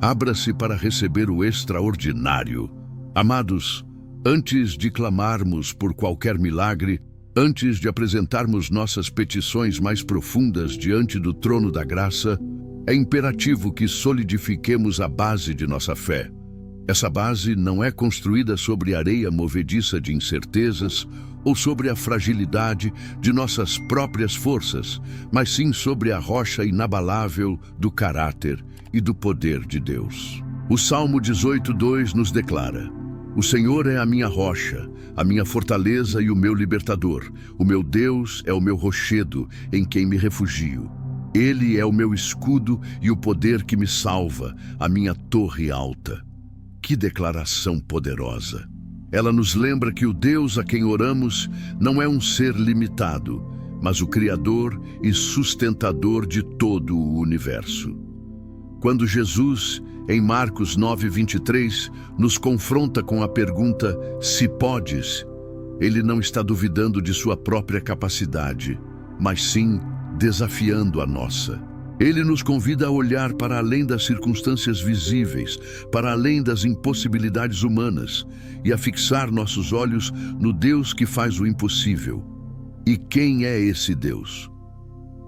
Abra-se para receber o extraordinário. Amados, antes de clamarmos por qualquer milagre, antes de apresentarmos nossas petições mais profundas diante do trono da graça, é imperativo que solidifiquemos a base de nossa fé. Essa base não é construída sobre areia movediça de incertezas ou sobre a fragilidade de nossas próprias forças, mas sim sobre a rocha inabalável do caráter e do poder de Deus. O Salmo 18:2 nos declara: O Senhor é a minha rocha, a minha fortaleza e o meu libertador. O meu Deus é o meu rochedo, em quem me refugio. Ele é o meu escudo e o poder que me salva, a minha torre alta. Que declaração poderosa! Ela nos lembra que o Deus a quem oramos não é um ser limitado, mas o Criador e sustentador de todo o universo. Quando Jesus, em Marcos 9:23, nos confronta com a pergunta "se podes", ele não está duvidando de sua própria capacidade, mas sim desafiando a nossa. Ele nos convida a olhar para além das circunstâncias visíveis, para além das impossibilidades humanas, e a fixar nossos olhos no Deus que faz o impossível. E quem é esse Deus?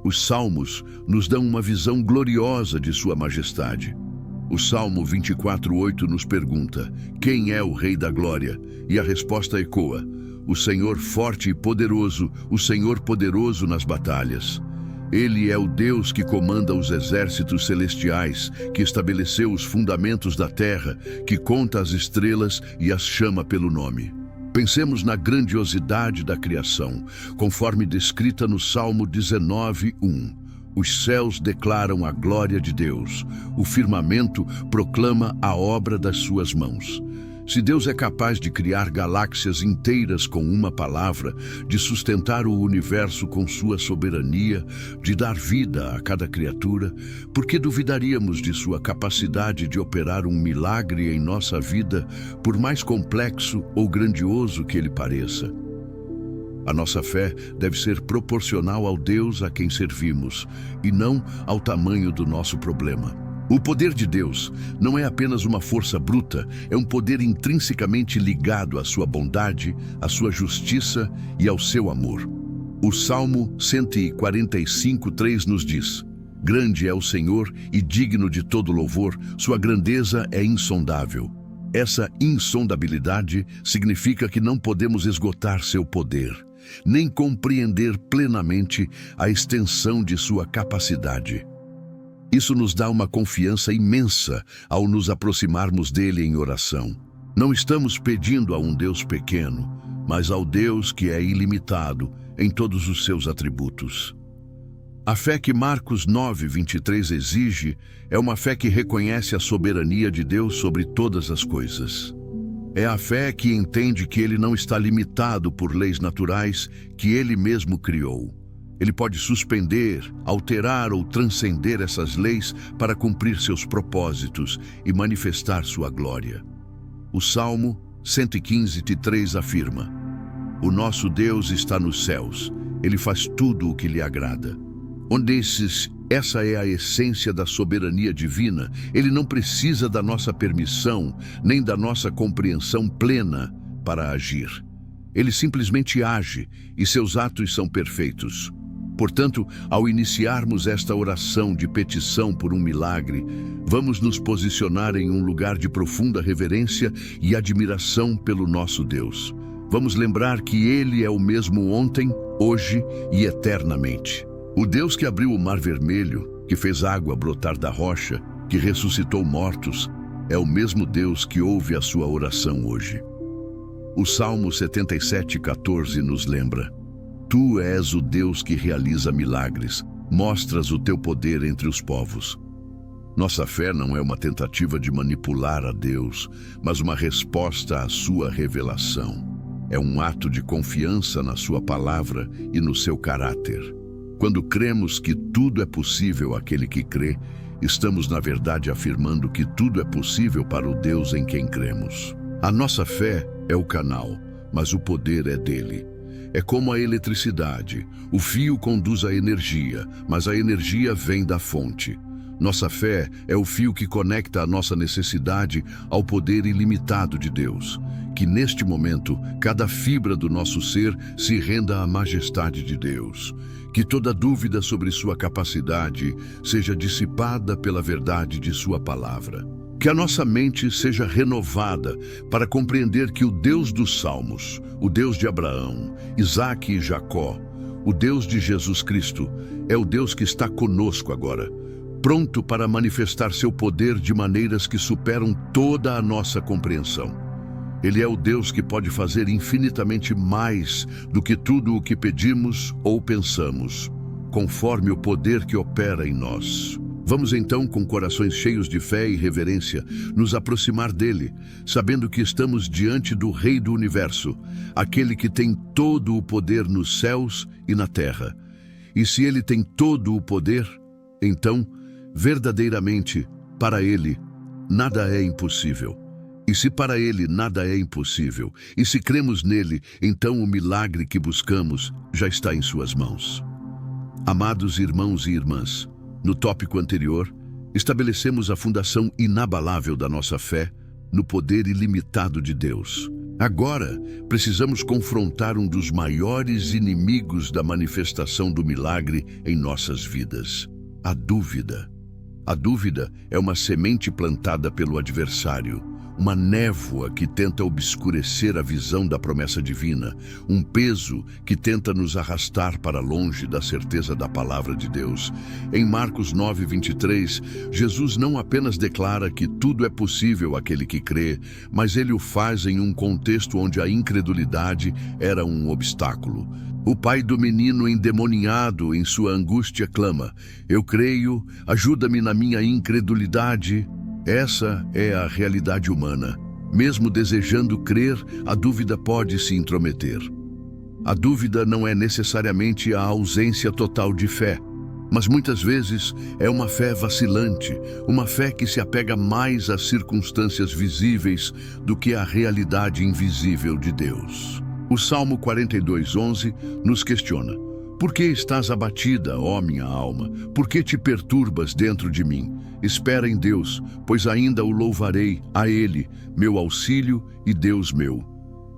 Os Salmos nos dão uma visão gloriosa de sua majestade. O Salmo 24:8 nos pergunta: quem é o Rei da Glória? E a resposta ecoa: o Senhor forte e poderoso, o Senhor poderoso nas batalhas. Ele é o Deus que comanda os exércitos celestiais, que estabeleceu os fundamentos da terra, que conta as estrelas e as chama pelo nome. Pensemos na grandiosidade da criação, conforme descrita no Salmo 19:1. Os céus declaram a glória de Deus, o firmamento proclama a obra das suas mãos. Se Deus é capaz de criar galáxias inteiras com uma palavra, de sustentar o universo com sua soberania, de dar vida a cada criatura, por que duvidaríamos de sua capacidade de operar um milagre em nossa vida, por mais complexo ou grandioso que ele pareça? A nossa fé deve ser proporcional ao Deus a quem servimos, e não ao tamanho do nosso problema. O poder de Deus não é apenas uma força bruta, é um poder intrinsecamente ligado à sua bondade, à sua justiça e ao seu amor. O Salmo 145:3 nos diz: grande é o Senhor e digno de todo louvor, sua grandeza é insondável. Essa insondabilidade significa que não podemos esgotar seu poder, nem compreender plenamente a extensão de sua capacidade. Isso nos dá uma confiança imensa ao nos aproximarmos dele em oração. Não estamos pedindo a um Deus pequeno, mas ao Deus que é ilimitado em todos os seus atributos. A fé que Marcos 9:23 exige é uma fé que reconhece a soberania de Deus sobre todas as coisas. É a fé que entende que ele não está limitado por leis naturais que ele mesmo criou. Ele pode suspender, alterar ou transcender essas leis para cumprir seus propósitos e manifestar sua glória. O Salmo 115:3 afirma: o nosso Deus está nos céus, ele faz tudo o que lhe agrada. Essa é a essência da soberania divina. Ele não precisa da nossa permissão, nem da nossa compreensão plena para agir. Ele simplesmente age e seus atos são perfeitos. Portanto, ao iniciarmos esta oração de petição por um milagre, vamos nos posicionar em um lugar de profunda reverência e admiração pelo nosso Deus. Vamos lembrar que Ele é o mesmo ontem, hoje e eternamente. O Deus que abriu o Mar Vermelho, que fez água brotar da rocha, que ressuscitou mortos, é o mesmo Deus que ouve a sua oração hoje. O Salmo 77:14 nos lembra: tu és o Deus que realiza milagres, mostras o teu poder entre os povos. Nossa fé não é uma tentativa de manipular a Deus, mas uma resposta à sua revelação. É um ato de confiança na sua palavra e no seu caráter. Quando cremos que tudo é possível àquele que crê, estamos na verdade afirmando que tudo é possível para o Deus em quem cremos. A nossa fé é o canal, mas o poder é dele. É como a eletricidade. O fio conduz a energia, mas a energia vem da fonte. Nossa fé é o fio que conecta a nossa necessidade ao poder ilimitado de Deus. Que neste momento, cada fibra do nosso ser se renda à majestade de Deus. Que toda dúvida sobre sua capacidade seja dissipada pela verdade de sua palavra. Que a nossa mente seja renovada para compreender que o Deus dos Salmos, o Deus de Abraão, Isaque e Jacó, o Deus de Jesus Cristo, é o Deus que está conosco agora, pronto para manifestar seu poder de maneiras que superam toda a nossa compreensão. Ele é o Deus que pode fazer infinitamente mais do que tudo o que pedimos ou pensamos, conforme o poder que opera em nós. Vamos então, com corações cheios de fé e reverência, nos aproximar dele, sabendo que estamos diante do Rei do Universo, aquele que tem todo o poder nos céus e na terra. E se ele tem todo o poder, então, verdadeiramente, para ele, nada é impossível. E se para ele nada é impossível, e se cremos nele, então o milagre que buscamos já está em suas mãos. Amados irmãos e irmãs, no tópico anterior, estabelecemos a fundação inabalável da nossa fé no poder ilimitado de Deus. Agora, precisamos confrontar um dos maiores inimigos da manifestação do milagre em nossas vidas: a dúvida. A dúvida é uma semente plantada pelo adversário, uma névoa que tenta obscurecer a visão da promessa divina, um peso que tenta nos arrastar para longe da certeza da palavra de Deus. Em Marcos 9:23, Jesus não apenas declara que tudo é possível àquele que crê, mas ele o faz em um contexto onde a incredulidade era um obstáculo. O pai do menino endemoninhado, em sua angústia, clama: "Eu creio, ajuda-me na minha incredulidade." Essa é a realidade humana. Mesmo desejando crer, a dúvida pode se intrometer. A dúvida não é necessariamente a ausência total de fé, mas muitas vezes é uma fé vacilante, uma fé que se apega mais às circunstâncias visíveis do que à realidade invisível de Deus. O Salmo 42:11 nos questiona: "Por que estás abatida, ó minha alma? Por que te perturbas dentro de mim? Espera em Deus, pois ainda o louvarei, a Ele, meu auxílio e Deus meu."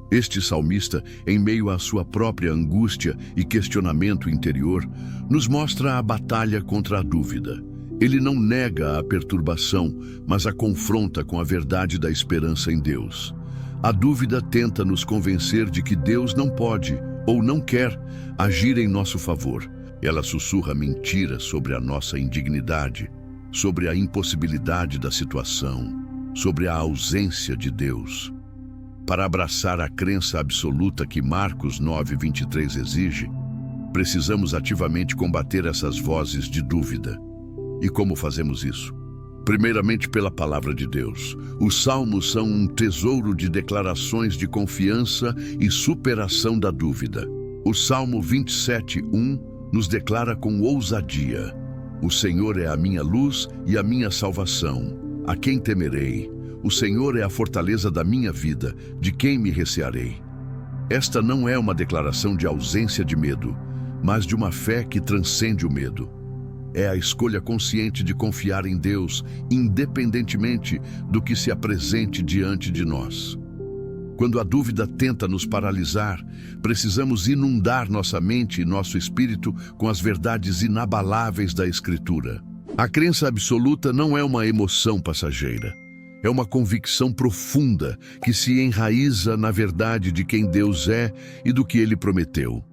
Este salmista, em meio à sua própria angústia e questionamento interior, nos mostra a batalha contra a dúvida. Ele não nega a perturbação, mas a confronta com a verdade da esperança em Deus. A dúvida tenta nos convencer de que Deus não pode ou não quer agir em nosso favor. Ela sussurra mentiras sobre a nossa indignidade, sobre a impossibilidade da situação, sobre a ausência de Deus. Para abraçar a crença absoluta que Marcos 9:23 exige, precisamos ativamente combater essas vozes de dúvida. E como fazemos isso? Primeiramente, pela palavra de Deus. Os salmos são um tesouro de declarações de confiança e superação da dúvida. O Salmo 27:1 nos declara com ousadia: "O Senhor é a minha luz e a minha salvação. A quem temerei? O Senhor é a fortaleza da minha vida. De quem me recearei?" Esta não é uma declaração de ausência de medo, mas de uma fé que transcende o medo. É a escolha consciente de confiar em Deus, independentemente do que se apresente diante de nós. Quando a dúvida tenta nos paralisar, precisamos inundar nossa mente e nosso espírito com as verdades inabaláveis da Escritura. A crença absoluta não é uma emoção passageira. É uma convicção profunda que se enraiza na verdade de quem Deus é e do que Ele prometeu.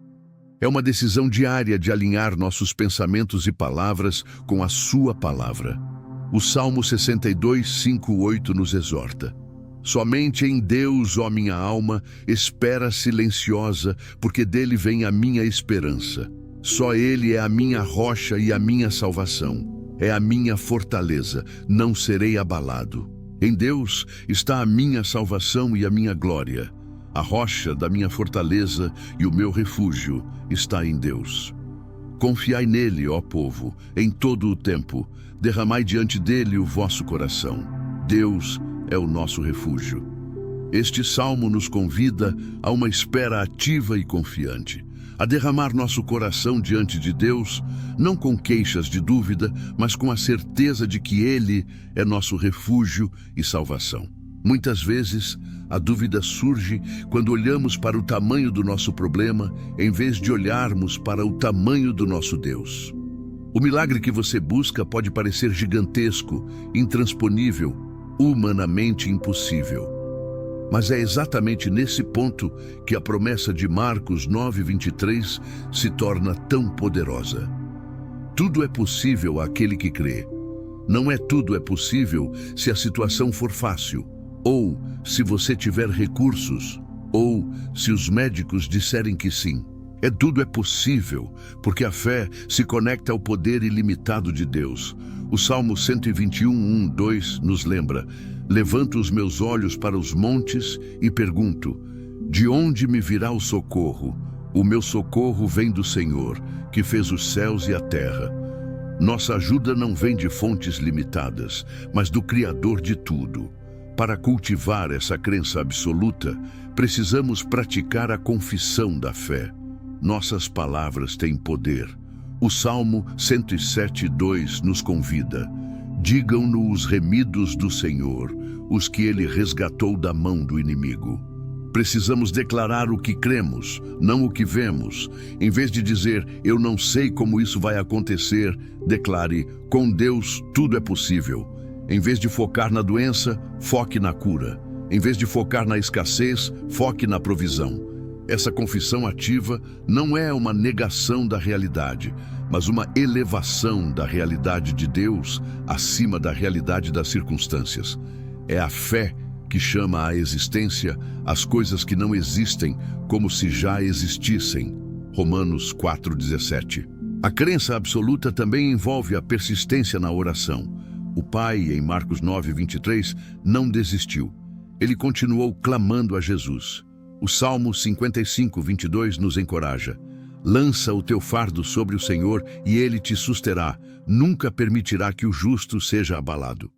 É uma decisão diária de alinhar nossos pensamentos e palavras com a sua palavra. O Salmo 62:5-8 nos exorta: "Somente em Deus, ó minha alma, espera silenciosa, porque dele vem a minha esperança. Só ele é a minha rocha e a minha salvação. É a minha fortaleza, não serei abalado. Em Deus está a minha salvação e a minha glória. A rocha da minha fortaleza e o meu refúgio está em Deus. Confiai nele, ó povo, em todo o tempo. Derramai diante dele o vosso coração. Deus é o nosso refúgio." Este salmo nos convida a uma espera ativa e confiante. a derramar nosso coração diante de Deus, não com queixas de dúvida, mas com a certeza de que Ele é nosso refúgio e salvação. Muitas vezes, a dúvida surge quando olhamos para o tamanho do nosso problema, em vez de olharmos para o tamanho do nosso Deus. O milagre que você busca pode parecer gigantesco, intransponível, humanamente impossível. Mas é exatamente nesse ponto que a promessa de Marcos 9:23 se torna tão poderosa. Tudo é possível àquele que crê. Não é tudo é possível se a situação for fácil, ou se você tiver recursos, ou se os médicos disserem que sim. Tudo é possível, porque a fé se conecta ao poder ilimitado de Deus. O Salmo 121:1-2 nos lembra: levanto os meus olhos para os montes e pergunto, de onde me virá o socorro? O meu socorro vem do Senhor, que fez os céus e a terra. Nossa ajuda não vem de fontes limitadas, mas do Criador de tudo. Para cultivar essa crença absoluta, precisamos praticar a confissão da fé. Nossas palavras têm poder. O Salmo 107:2 nos convida: digam-no os remidos do Senhor, os que Ele resgatou da mão do inimigo. Precisamos declarar o que cremos, não o que vemos. Em vez de dizer, eu não sei como isso vai acontecer, declare, com Deus tudo é possível. Em vez de focar na doença, foque na cura. Em vez de focar na escassez, foque na provisão. Essa confissão ativa não é uma negação da realidade, mas uma elevação da realidade de Deus acima da realidade das circunstâncias. É a fé que chama à existência as coisas que não existem como se já existissem. Romanos 4:17. A crença absoluta também envolve a persistência na oração. O pai, em Marcos 9:23, não desistiu. Ele continuou clamando a Jesus. O Salmo 55:22 nos encoraja: lança o teu fardo sobre o Senhor e Ele te susterá, nunca permitirá que o justo seja abalado.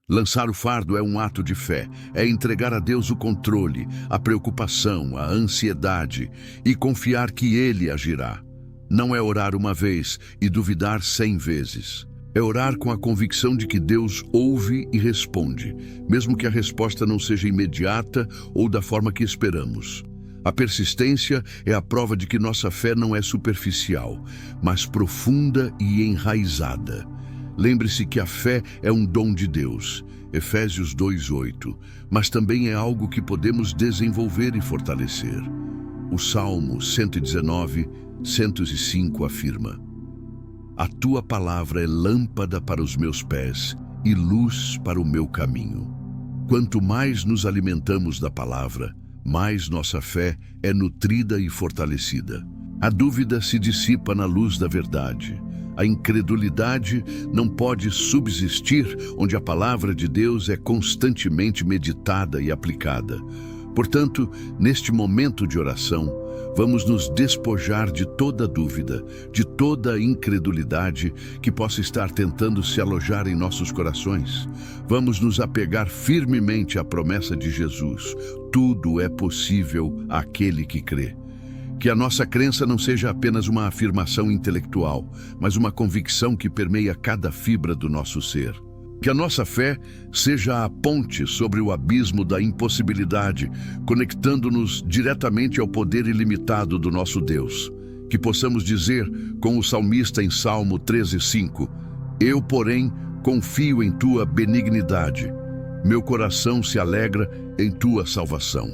Lançar o fardo é um ato de fé, é entregar a Deus o controle, a preocupação, a ansiedade e confiar que Ele agirá. Não é orar uma vez e duvidar 100 vezes. É orar com a convicção de que Deus ouve e responde, mesmo que a resposta não seja imediata ou da forma que esperamos. A persistência é a prova de que nossa fé não é superficial, mas profunda e enraizada. Lembre-se que a fé é um dom de Deus, Efésios 2:8, mas também é algo que podemos desenvolver e fortalecer. O Salmo 119:105 afirma: a tua palavra é lâmpada para os meus pés e luz para o meu caminho. Quanto mais nos alimentamos da palavra, mais nossa fé é nutrida e fortalecida. A dúvida se dissipa na luz da verdade. A incredulidade não pode subsistir onde a palavra de Deus é constantemente meditada e aplicada. Portanto, neste momento de oração, vamos nos despojar de toda dúvida, de toda incredulidade que possa estar tentando se alojar em nossos corações. Vamos nos apegar firmemente à promessa de Jesus: tudo é possível àquele que crê. Que a nossa crença não seja apenas uma afirmação intelectual, mas uma convicção que permeia cada fibra do nosso ser. Que a nossa fé seja a ponte sobre o abismo da impossibilidade, conectando-nos diretamente ao poder ilimitado do nosso Deus. Que possamos dizer, com o salmista em Salmo 13:5, eu, porém, confio em tua benignidade. Meu coração se alegra em tua salvação.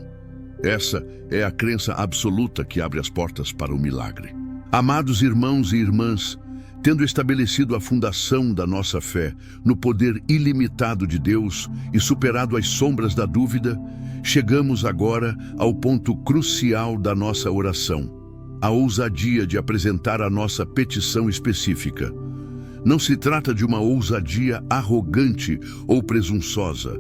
Essa é a crença absoluta que abre as portas para o milagre. Amados irmãos e irmãs, tendo estabelecido a fundação da nossa fé no poder ilimitado de Deus e superado as sombras da dúvida, chegamos agora ao ponto crucial da nossa oração: a ousadia de apresentar a nossa petição específica. Não se trata de uma ousadia arrogante ou presunçosa,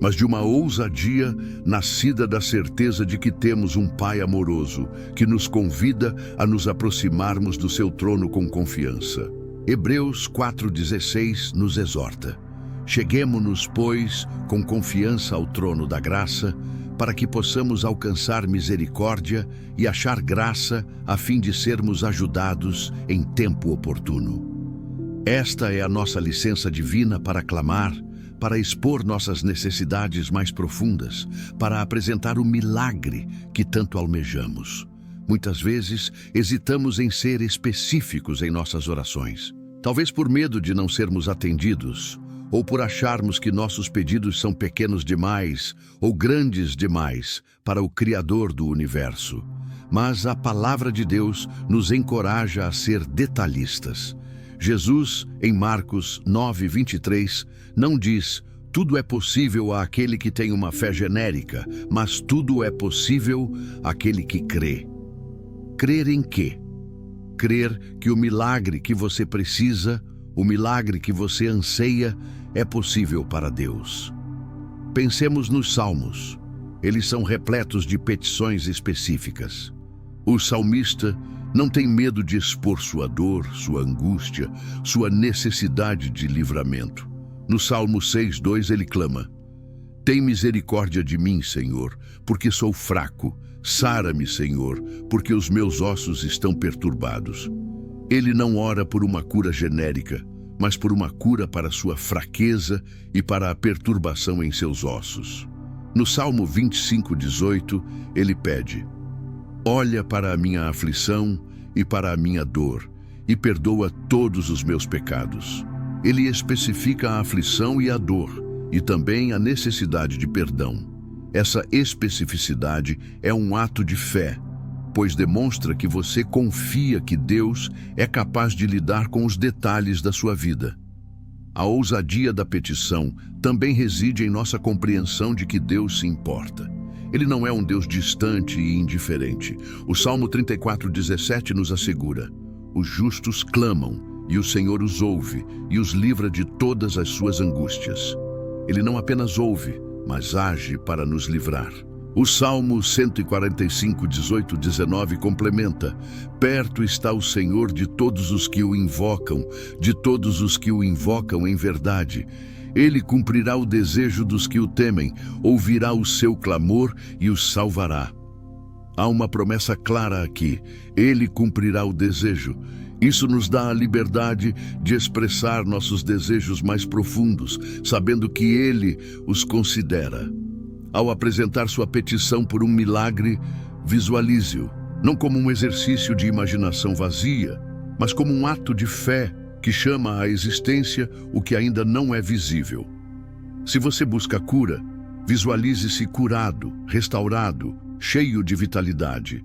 mas de uma ousadia nascida da certeza de que temos um Pai amoroso, que nos convida a nos aproximarmos do seu trono com confiança. Hebreus 4:16 nos exorta: cheguemo-nos, pois, com confiança ao trono da graça, para que possamos alcançar misericórdia e achar graça a fim de sermos ajudados em tempo oportuno. Esta é a nossa licença divina para clamar, para expor nossas necessidades mais profundas, para apresentar o milagre que tanto almejamos. Muitas vezes, hesitamos em ser específicos em nossas orações. Talvez por medo de não sermos atendidos, ou por acharmos que nossos pedidos são pequenos demais ou grandes demais para o Criador do universo. Mas a palavra de Deus nos encoraja a ser detalhistas. Jesus, em Marcos 9:23, não diz: tudo é possível àquele que tem uma fé genérica, mas tudo é possível àquele que crê. Crer em quê? Crer que o milagre que você precisa, o milagre que você anseia, é possível para Deus. Pensemos nos Salmos. Eles são repletos de petições específicas. O salmista não tem medo de expor sua dor, sua angústia, sua necessidade de livramento. No Salmo 6:2 ele clama: tem misericórdia de mim, Senhor, porque sou fraco. Sara-me, Senhor, porque os meus ossos estão perturbados. Ele não ora por uma cura genérica, mas por uma cura para sua fraqueza e para a perturbação em seus ossos. No Salmo 25:18, ele pede: olha para a minha aflição e para a minha dor, e perdoa todos os meus pecados. Ele especifica a aflição e a dor, e também a necessidade de perdão. Essa especificidade é um ato de fé, pois demonstra que você confia que Deus é capaz de lidar com os detalhes da sua vida. A ousadia da petição também reside em nossa compreensão de que Deus se importa. Ele não é um Deus distante e indiferente. O Salmo 34:17 nos assegura: os justos clamam, e o Senhor os ouve, e os livra de todas as suas angústias. Ele não apenas ouve, mas age para nos livrar. O Salmo 145:18-19 complementa: perto está o Senhor de todos os que o invocam, de todos os que o invocam em verdade. Ele cumprirá o desejo dos que o temem, ouvirá o seu clamor e os salvará. Há uma promessa clara aqui: ele cumprirá o desejo. Isso nos dá a liberdade de expressar nossos desejos mais profundos, sabendo que ele os considera. Ao apresentar sua petição por um milagre, visualize-o, não como um exercício de imaginação vazia, mas como um ato de fé que chama à existência o que ainda não é visível. Se você busca cura, visualize-se curado, restaurado, cheio de vitalidade.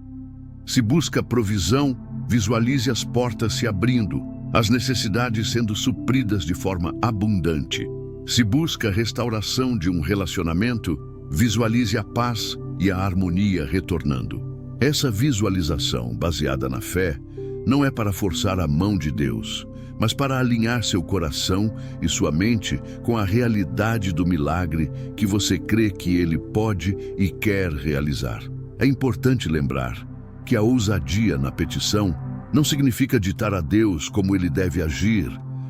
Se busca provisão, visualize as portas se abrindo, as necessidades sendo supridas de forma abundante. Se busca restauração de um relacionamento, visualize a paz e a harmonia retornando. Essa visualização, baseada na fé, não é para forçar a mão de Deus, mas para alinhar seu coração e sua mente com a realidade do milagre que você crê que Ele pode e quer realizar. É importante lembrar que a ousadia na petição não significa ditar a Deus como Ele deve agir,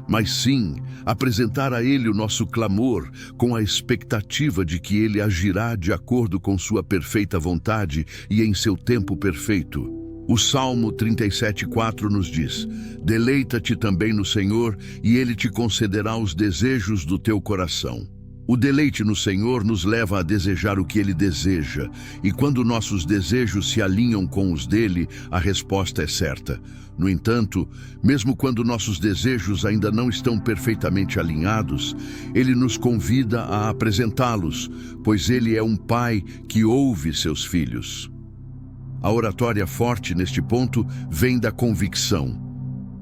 mas sim apresentar a Ele o nosso clamor com a expectativa de que Ele agirá de acordo com sua perfeita vontade e em seu tempo perfeito. O Salmo 37:4 nos diz: deleita-te também no Senhor e Ele te concederá os desejos do teu coração. O deleite no Senhor nos leva a desejar o que Ele deseja, e quando nossos desejos se alinham com os dele, a resposta é certa. No entanto, mesmo quando nossos desejos ainda não estão perfeitamente alinhados, Ele nos convida a apresentá-los, pois Ele é um Pai que ouve seus filhos. A oratória forte neste ponto vem da convicção.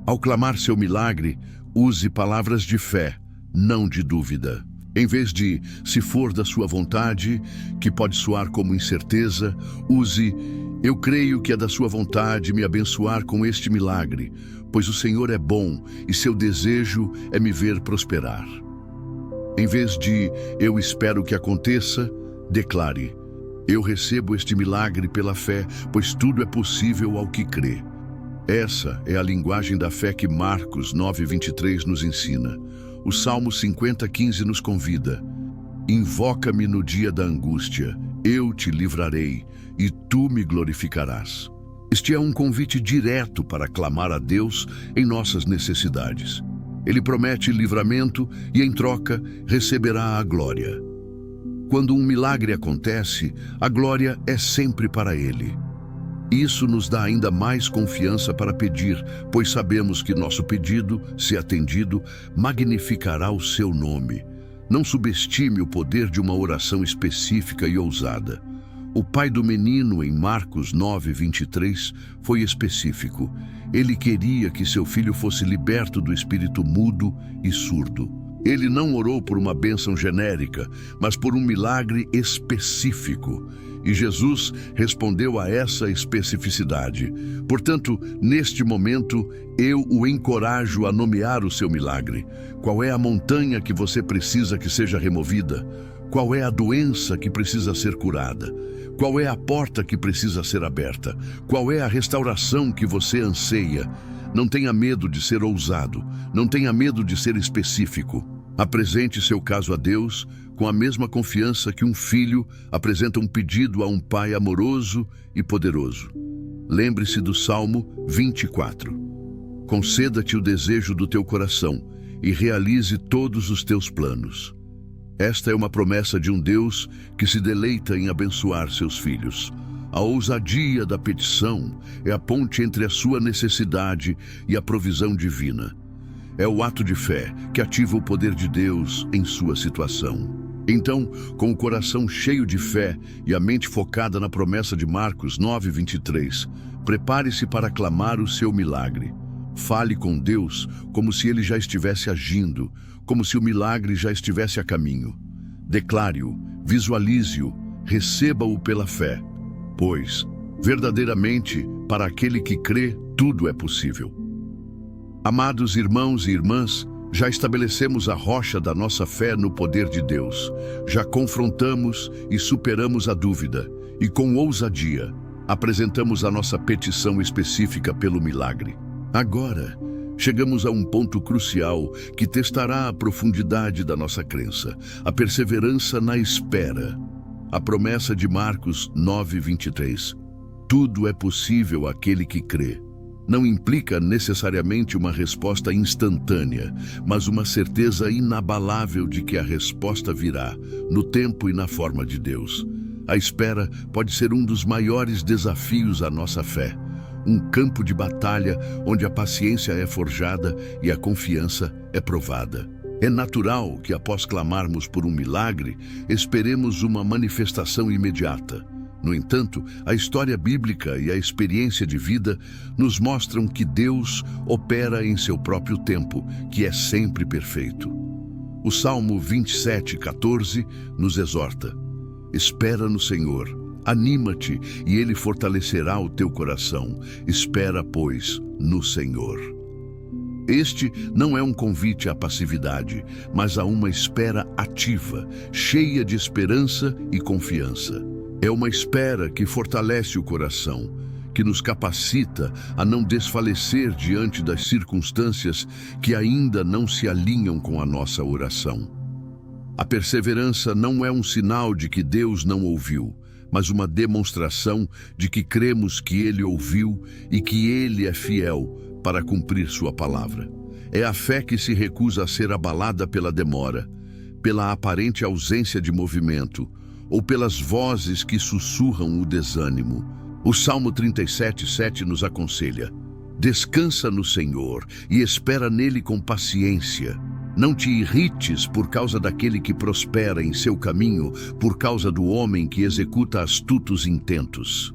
Ao clamar seu milagre, use palavras de fé, não de dúvida. Em vez de "se for da sua vontade", que pode soar como incerteza, use "eu creio que é da sua vontade me abençoar com este milagre, pois o Senhor é bom e seu desejo é me ver prosperar". Em vez de "eu espero que aconteça", declare "eu recebo este milagre pela fé, pois tudo é possível ao que crê". Essa é a linguagem da fé que Marcos 9:23 nos ensina. O Salmo 50:15 nos convida: invoca-me no dia da angústia, eu te livrarei e tu me glorificarás. Este é um convite direto para clamar a Deus em nossas necessidades. Ele promete livramento e, em troca, receberá a glória. Quando um milagre acontece, a glória é sempre para Ele. Isso nos dá ainda mais confiança para pedir, pois sabemos que nosso pedido, se atendido, magnificará o seu nome. Não subestime o poder de uma oração específica e ousada. O pai do menino, em Marcos 9:23, foi específico. Ele queria que seu filho fosse liberto do espírito mudo e surdo. Ele não orou por uma bênção genérica, mas por um milagre específico. E Jesus respondeu a essa especificidade. Portanto, neste momento, eu o encorajo a nomear o seu milagre. Qual é a montanha que você precisa que seja removida? Qual é a doença que precisa ser curada? Qual é a porta que precisa ser aberta? Qual é a restauração que você anseia? Não tenha medo de ser ousado. Não tenha medo de ser específico. Apresente seu caso a Deus com a mesma confiança que um filho apresenta um pedido a um pai amoroso e poderoso. Lembre-se do Salmo 24. Conceda-te o desejo do teu coração e realize todos os teus planos. Esta é uma promessa de um Deus que se deleita em abençoar seus filhos. A ousadia da petição é a ponte entre a sua necessidade e a provisão divina. É o ato de fé que ativa o poder de Deus em sua situação. Então, com o coração cheio de fé e a mente focada na promessa de Marcos 9:23, prepare-se para clamar o seu milagre. Fale com Deus como se Ele já estivesse agindo, como se o milagre já estivesse a caminho. Declare-o, visualize-o, receba-o pela fé, pois, verdadeiramente, para aquele que crê, tudo é possível. Amados irmãos e irmãs, já estabelecemos a rocha da nossa fé no poder de Deus. Já confrontamos e superamos a dúvida, e com ousadia, apresentamos a nossa petição específica pelo milagre. Agora, chegamos a um ponto crucial que testará a profundidade da nossa crença, a perseverança na espera. A promessa de Marcos 9:23. Tudo é possível àquele que crê. Não implica necessariamente uma resposta instantânea, mas uma certeza inabalável de que a resposta virá, no tempo e na forma de Deus. A espera pode ser um dos maiores desafios à nossa fé. Um campo de batalha onde a paciência é forjada e a confiança é provada. É natural que, após clamarmos por um milagre, esperemos uma manifestação imediata. No entanto, a história bíblica e a experiência de vida nos mostram que Deus opera em seu próprio tempo, que é sempre perfeito. O Salmo 27:14 nos exorta: espera no Senhor, anima-te e Ele fortalecerá o teu coração. Espera, pois, no Senhor. Este não é um convite à passividade, mas a uma espera ativa, cheia de esperança e confiança. É uma espera que fortalece o coração, que nos capacita a não desfalecer diante das circunstâncias que ainda não se alinham com a nossa oração. A perseverança não é um sinal de que Deus não ouviu, mas uma demonstração de que cremos que Ele ouviu e que Ele é fiel para cumprir sua palavra. É a fé que se recusa a ser abalada pela demora, pela aparente ausência de movimento, ou pelas vozes que sussurram o desânimo. O Salmo 37:7 nos aconselha: descansa no Senhor e espera nele com paciência. Não te irrites por causa daquele que prospera em seu caminho, por causa do homem que executa astutos intentos.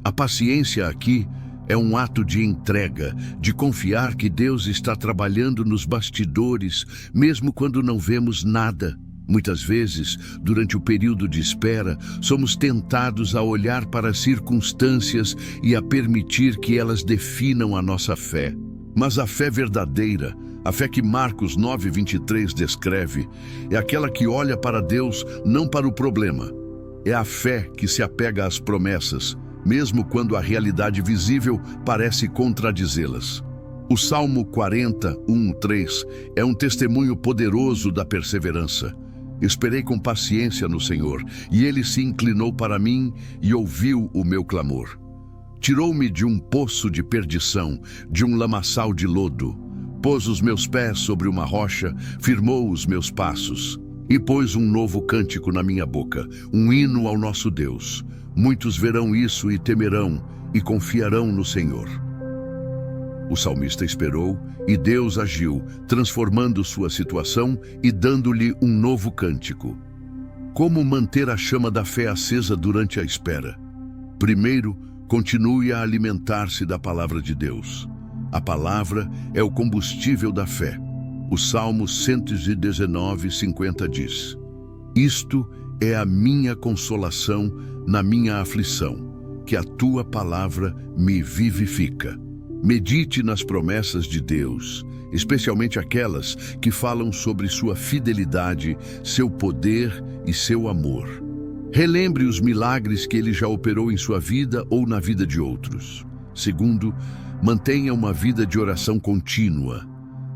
A paciência aqui é um ato de entrega, de confiar que Deus está trabalhando nos bastidores, mesmo quando não vemos nada. Muitas vezes, durante o período de espera, somos tentados a olhar para as circunstâncias e a permitir que elas definam a nossa fé. Mas a fé verdadeira, a fé que Marcos 9:23 descreve, é aquela que olha para Deus, não para o problema. É a fé que se apega às promessas, mesmo quando a realidade visível parece contradizê-las. O Salmo 40:1-3 é um testemunho poderoso da perseverança. Esperei com paciência no Senhor, e Ele se inclinou para mim e ouviu o meu clamor. Tirou-me de um poço de perdição, de um lamaçal de lodo. Pôs os meus pés sobre uma rocha, firmou os meus passos. E pôs um novo cântico na minha boca, um hino ao nosso Deus. Muitos verão isso e temerão, e confiarão no Senhor. O salmista esperou, e Deus agiu, transformando sua situação e dando-lhe um novo cântico. Como manter a chama da fé acesa durante a espera? Primeiro, continue a alimentar-se da palavra de Deus. A palavra é o combustível da fé. O Salmo 119:50 diz: Isto é a minha consolação na minha aflição, que a tua palavra me vivifica. Medite nas promessas de Deus, especialmente aquelas que falam sobre sua fidelidade, seu poder e seu amor. Relembre os milagres que Ele já operou em sua vida ou na vida de outros. Segundo, mantenha uma vida de oração contínua.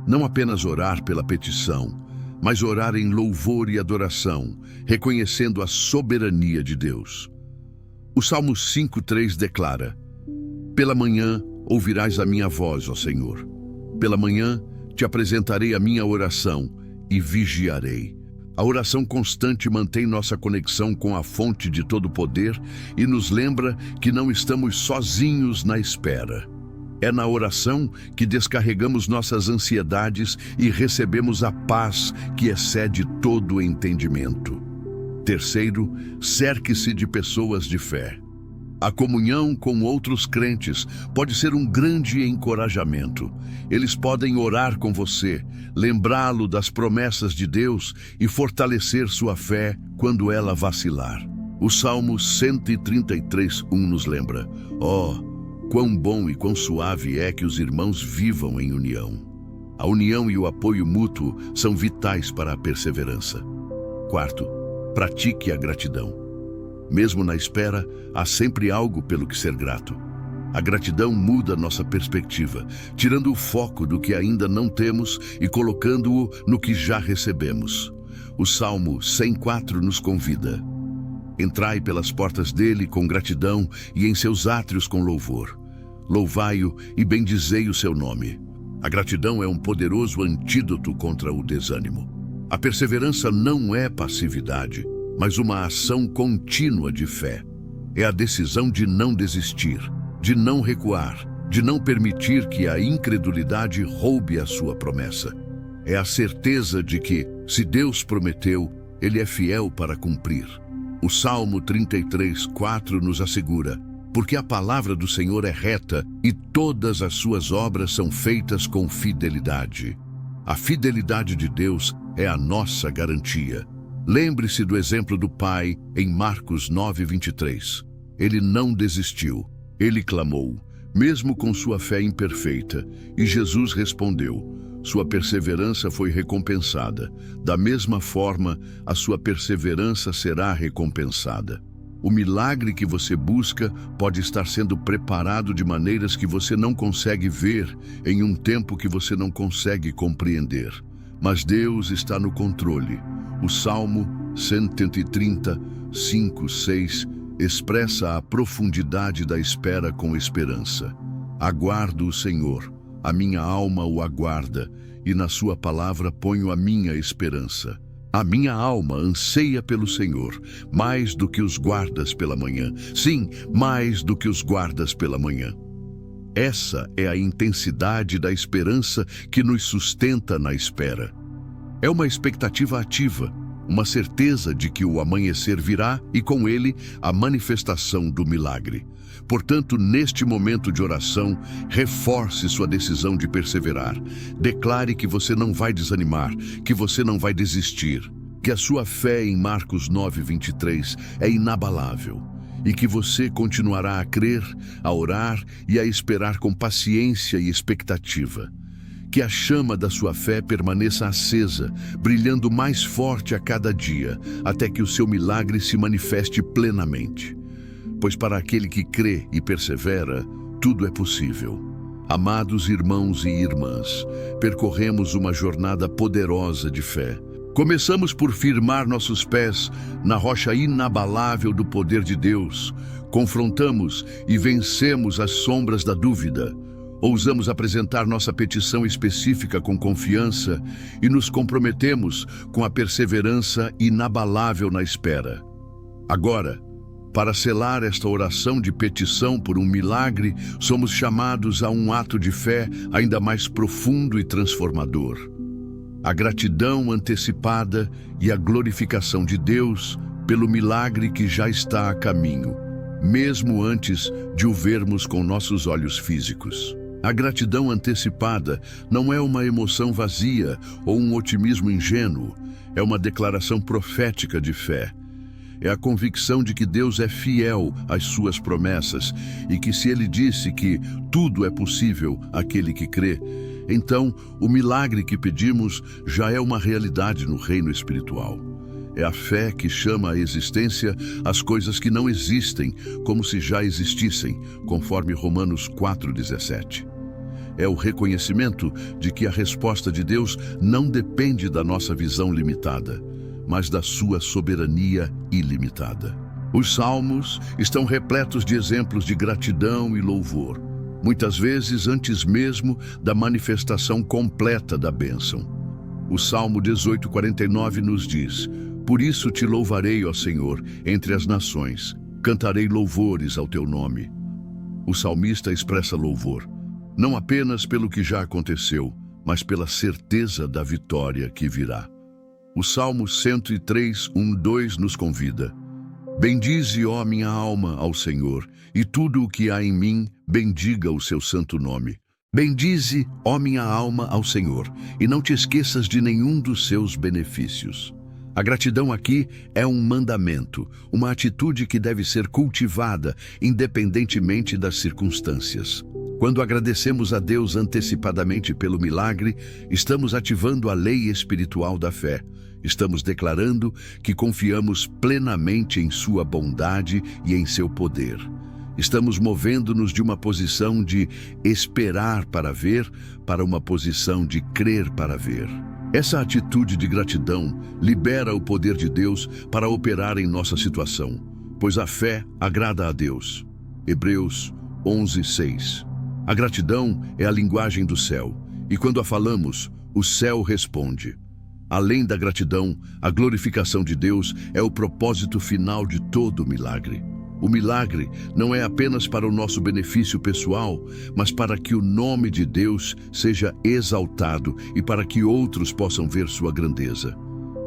Não apenas orar pela petição, mas orar em louvor e adoração, reconhecendo a soberania de Deus. O Salmo 5:3 declara: Pela manhã ouvirás a minha voz, ó Senhor. Pela manhã te apresentarei a minha oração e vigiarei. A oração constante mantém nossa conexão com a fonte de todo poder e nos lembra que não estamos sozinhos na espera. É na oração que descarregamos nossas ansiedades e recebemos a paz que excede todo o entendimento. Terceiro, cerque-se de pessoas de fé. A comunhão com outros crentes pode ser um grande encorajamento. Eles podem orar com você, lembrá-lo das promessas de Deus e fortalecer sua fé quando ela vacilar. O Salmo 133:1 nos lembra: quão bom e quão suave é que os irmãos vivam em união. A união e o apoio mútuo são vitais para a perseverança. Quarto, pratique a gratidão. Mesmo na espera, há sempre algo pelo que ser grato. A gratidão muda nossa perspectiva, tirando o foco do que ainda não temos e colocando-o no que já recebemos. O Salmo 104 nos convida: entrai pelas portas dele com gratidão e em seus átrios com louvor. Louvai-o e bendizei o seu nome. A gratidão é um poderoso antídoto contra o desânimo. A perseverança não é passividade, mas uma ação contínua de fé. É a decisão de não desistir, de não recuar, de não permitir que a incredulidade roube a sua promessa. É a certeza de que, se Deus prometeu, Ele é fiel para cumprir. O Salmo 33:4 nos assegura: porque a palavra do Senhor é reta e todas as suas obras são feitas com fidelidade. A fidelidade de Deus é a nossa garantia. Lembre-se do exemplo do pai em Marcos 9:23. Ele não desistiu, ele clamou, mesmo com sua fé imperfeita, e Jesus respondeu. Sua perseverança foi recompensada. Da mesma forma, a sua perseverança será recompensada. O milagre que você busca pode estar sendo preparado de maneiras que você não consegue ver, em um tempo que você não consegue compreender. Mas Deus está no controle. O Salmo 130:5-6 expressa a profundidade da espera com esperança. Aguardo o Senhor, a minha alma o aguarda, e na sua palavra ponho a minha esperança. A minha alma anseia pelo Senhor, mais do que os guardas pela manhã. Sim, mais do que os guardas pela manhã. Essa é a intensidade da esperança que nos sustenta na espera. É uma expectativa ativa, uma certeza de que o amanhecer virá e com ele a manifestação do milagre. Portanto, neste momento de oração, reforce sua decisão de perseverar. Declare que você não vai desanimar, que você não vai desistir, que a sua fé em Marcos 9:23 é inabalável e que você continuará a crer, a orar e a esperar com paciência e expectativa. Que a chama da sua fé permaneça acesa, brilhando mais forte a cada dia, até que o seu milagre se manifeste plenamente. Pois para aquele que crê e persevera, tudo é possível. Amados irmãos e irmãs, percorremos uma jornada poderosa de fé. Começamos por firmar nossos pés na rocha inabalável do poder de Deus. Confrontamos e vencemos as sombras da dúvida. Ousamos apresentar nossa petição específica com confiança e nos comprometemos com a perseverança inabalável na espera. Agora, para selar esta oração de petição por um milagre, somos chamados a um ato de fé ainda mais profundo e transformador. A gratidão antecipada e a glorificação de Deus pelo milagre que já está a caminho, mesmo antes de o vermos com nossos olhos físicos. A gratidão antecipada não é uma emoção vazia ou um otimismo ingênuo, é uma declaração profética de fé. É a convicção de que Deus é fiel às suas promessas e que se Ele disse que tudo é possível àquele que crê, então o milagre que pedimos já é uma realidade no reino espiritual. É a fé que chama à existência as coisas que não existem, como se já existissem, conforme Romanos 4,17. É o reconhecimento de que a resposta de Deus não depende da nossa visão limitada, mas da sua soberania ilimitada. Os salmos estão repletos de exemplos de gratidão e louvor, muitas vezes antes mesmo da manifestação completa da bênção. O Salmo 18:49 nos diz: "Por isso te louvarei, ó Senhor, entre as nações, cantarei louvores ao teu nome." O salmista expressa louvor, não apenas pelo que já aconteceu, mas pela certeza da vitória que virá. O Salmo 103:1-2 nos convida: "Bendize, ó minha alma, ao Senhor, e tudo o que há em mim, bendiga o seu santo nome." Bendize, ó minha alma, ao Senhor, e não te esqueças de nenhum dos seus benefícios. A gratidão aqui é um mandamento, uma atitude que deve ser cultivada independentemente das circunstâncias. Quando agradecemos a Deus antecipadamente pelo milagre, estamos ativando a lei espiritual da fé. Estamos declarando que confiamos plenamente em sua bondade e em seu poder. Estamos movendo-nos de uma posição de esperar para ver para uma posição de crer para ver. Essa atitude de gratidão libera o poder de Deus para operar em nossa situação, pois a fé agrada a Deus. Hebreus 11:6. A gratidão é a linguagem do céu, e quando a falamos, o céu responde. Além da gratidão, a glorificação de Deus é o propósito final de todo o milagre. O milagre não é apenas para o nosso benefício pessoal, mas para que o nome de Deus seja exaltado e para que outros possam ver sua grandeza.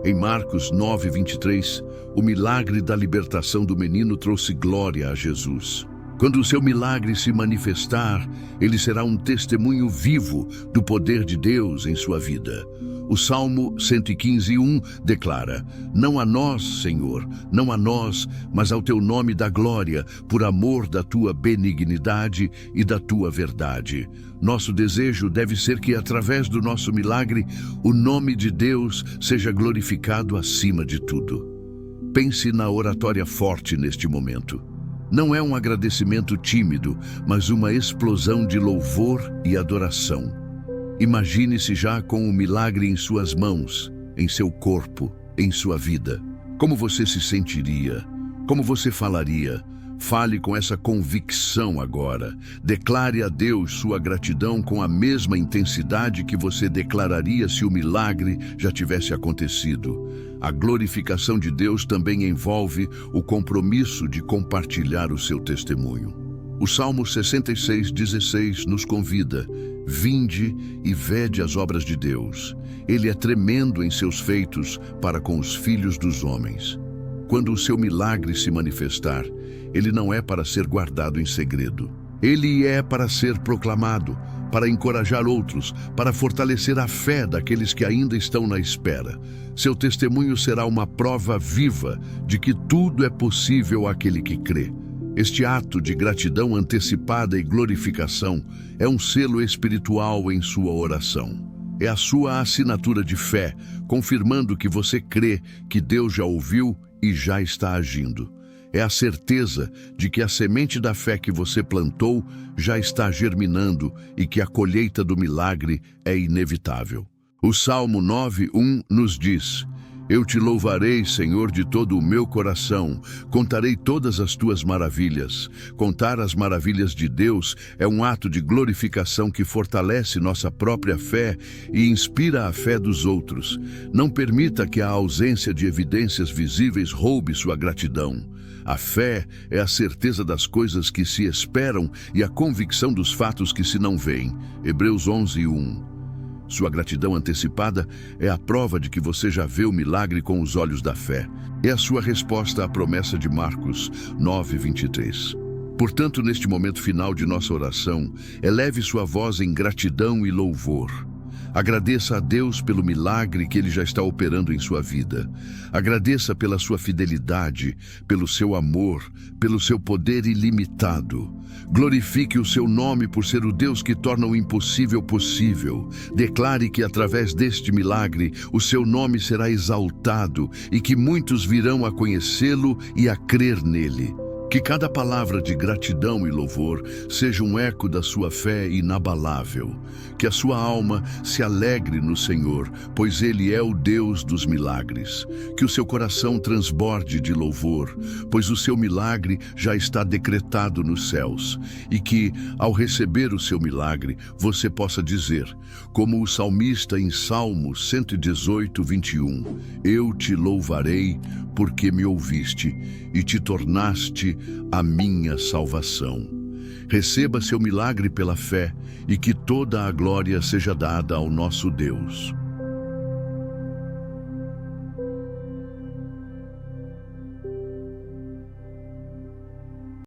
Em Marcos 9:23, o milagre da libertação do menino trouxe glória a Jesus. Quando o seu milagre se manifestar, ele será um testemunho vivo do poder de Deus em sua vida. O Salmo 115:1 declara: "Não a nós, Senhor, não a nós, mas ao teu nome dá glória, por amor da tua benignidade e da tua verdade." Nosso desejo deve ser que, através do nosso milagre, o nome de Deus seja glorificado acima de tudo. Pense na oratória forte neste momento. Não é um agradecimento tímido, mas uma explosão de louvor e adoração. Imagine-se já com o milagre em suas mãos, em seu corpo, em sua vida. Como você se sentiria? Como você falaria? Fale com essa convicção agora. Declare a Deus sua gratidão com a mesma intensidade que você declararia se o milagre já tivesse acontecido. A glorificação de Deus também envolve o compromisso de compartilhar o seu testemunho. O Salmo 66:16 nos convida: "Vinde e vede as obras de Deus. Ele é tremendo em seus feitos para com os filhos dos homens." Quando o seu milagre se manifestar, ele não é para ser guardado em segredo. Ele é para ser proclamado, para encorajar outros, para fortalecer a fé daqueles que ainda estão na espera. Seu testemunho será uma prova viva de que tudo é possível àquele que crê. Este ato de gratidão antecipada e glorificação é um selo espiritual em sua oração. É a sua assinatura de fé, confirmando que você crê que Deus já ouviu e já está agindo. É a certeza de que a semente da fé que você plantou já está germinando e que a colheita do milagre é inevitável. O Salmo 9:1 nos diz: Eu te louvarei, Senhor, de todo o meu coração. Contarei todas as tuas maravilhas. Contar as maravilhas de Deus é um ato de glorificação que fortalece nossa própria fé e inspira a fé dos outros. Não permita que a ausência de evidências visíveis roube sua gratidão. A fé é a certeza das coisas que se esperam e a convicção dos fatos que se não veem. Hebreus 11:1. Sua gratidão antecipada é a prova de que você já vê o milagre com os olhos da fé. É a sua resposta à promessa de Marcos 9:23. Portanto, neste momento final de nossa oração, eleve sua voz em gratidão e louvor. Agradeça a Deus pelo milagre que Ele já está operando em sua vida. Agradeça pela sua fidelidade, pelo seu amor, pelo seu poder ilimitado. Glorifique o seu nome por ser o Deus que torna o impossível possível. Declare que através deste milagre o seu nome será exaltado e que muitos virão a conhecê-lo e a crer nele. Que cada palavra de gratidão e louvor seja um eco da sua fé inabalável. Que a sua alma se alegre no Senhor, pois Ele é o Deus dos milagres. Que o seu coração transborde de louvor, pois o seu milagre já está decretado nos céus. E que, ao receber o seu milagre, você possa dizer, como o salmista em Salmo 118:21, Eu te louvarei porque me ouviste e te tornaste a minha salvação. Receba seu milagre pela fé e que toda a glória seja dada ao nosso Deus.